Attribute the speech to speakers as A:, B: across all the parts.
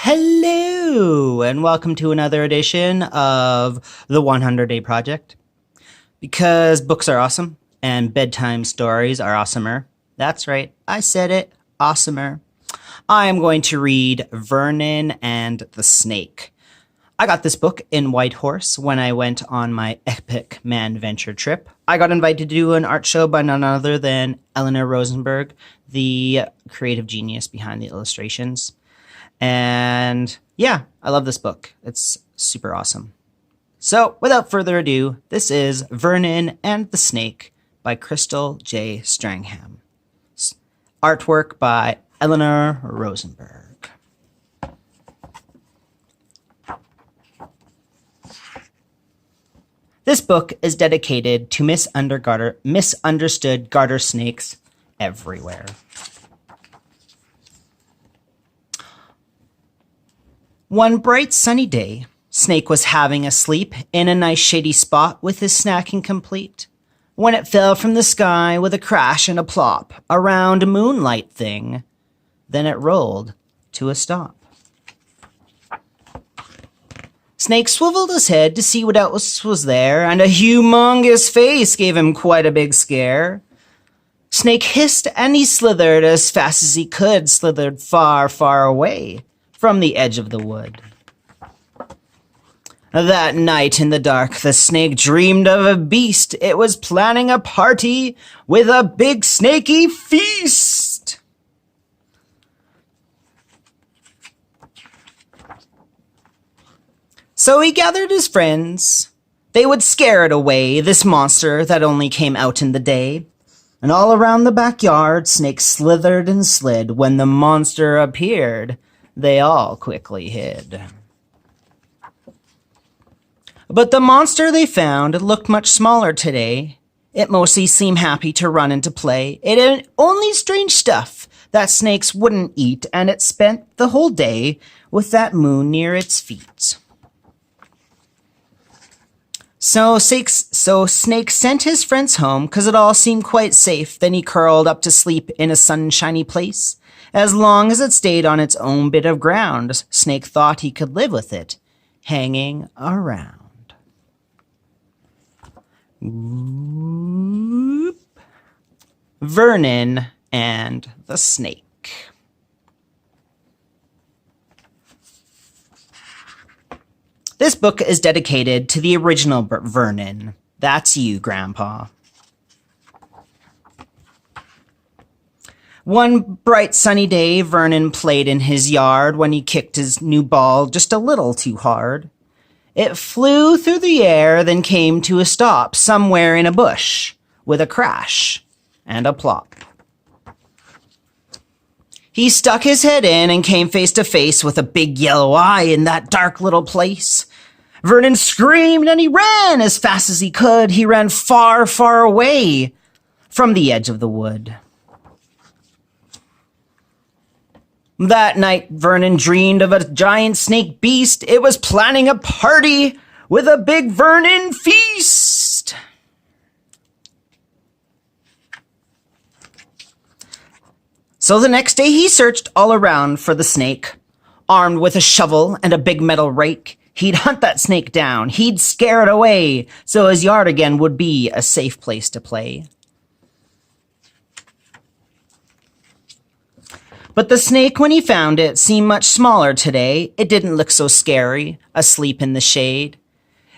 A: Hello, and welcome to another edition of the 100 Day Project. Because books are awesome, and bedtime stories are awesomer. That's right, I said it, awesomer. I am going to read Vernon and the Snake. I got this book in Whitehorse when I went on my epic man-venture trip. I got invited to do an art show by none other than Eleanor Rosenberg, the creative genius behind the illustrations. And yeah, I love this book. It's super awesome. So without further ado, this is Vernon and the Snake by Crystal J. Stranagham. Artwork by Eleanor Rosenberg. This book is dedicated to misunderstood garter snakes everywhere. One bright sunny day, Snake was having a sleep in a nice shady spot with his snacking complete, when it fell from the sky with a crash and a plop, a round moonlight thing. Then it rolled to a stop. Snake swiveled his head to see what else was there, and a humongous face gave him quite a big scare. Snake hissed and he slithered as fast as he could, slithered far, far away from the edge of the wood. That night in the dark, the snake dreamed of a beast. It was planning a party with a big snaky feast. So he gathered his friends. They would scare it away, this monster that only came out in the day. And all around the backyard, Snake slithered and slid. When the monster appeared, they all quickly hid. But the monster they found looked much smaller today. It mostly seemed happy to run and to play. It ate only strange stuff that snakes wouldn't eat, and it spent the whole day with that moon near its feet. So Snake sent his friends home, 'cause it all seemed quite safe. Then he curled up to sleep in a sunshiny place. As long as it stayed on its own bit of ground, Snake thought he could live with it, hanging around. Whoop. Vernon and the Snake. This book is dedicated to the original Vernon. That's you, Grandpa. One bright sunny day, Vernon played in his yard when he kicked his new ball just a little too hard. It flew through the air, then came to a stop somewhere in a bush, with a crash and a plop. He stuck his head in and came face to face with a big yellow eye in that dark little place. Vernon screamed and he ran as fast as he could. He ran far, far away from the edge of the wood. That night, Vernon dreamed of a giant snake beast. It was planning a party with a big Vernon feast. So the next day, he searched all around for the snake. Armed with a shovel and a big metal rake, he'd hunt that snake down. He'd scare it away, so his yard again would be a safe place to play. But the snake, when he found it, seemed much smaller today. It didn't look so scary, asleep in the shade.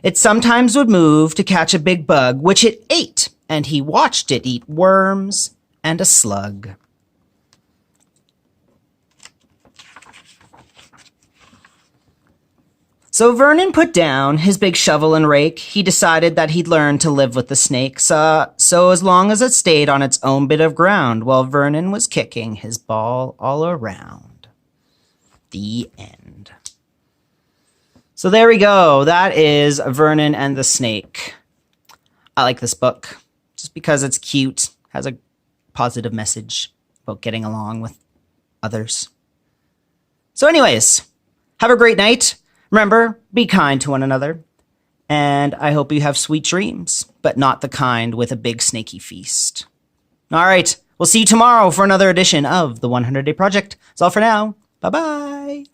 A: It sometimes would move to catch a big bug, which it ate, and he watched it eat worms and a slug. So Vernon put down his big shovel and rake. He decided that he'd learn to live with the snake, so as long as it stayed on its own bit of ground while Vernon was kicking his ball all around. The end. So there we go. That is Vernon and the Snake. I like this book just because it's cute, has a positive message about getting along with others. So anyways, have a great night. Remember, be kind to one another, and I hope you have sweet dreams, but not the kind with a big snaky feast. All right, we'll see you tomorrow for another edition of the 100 Day Project. That's all for now. Bye-bye.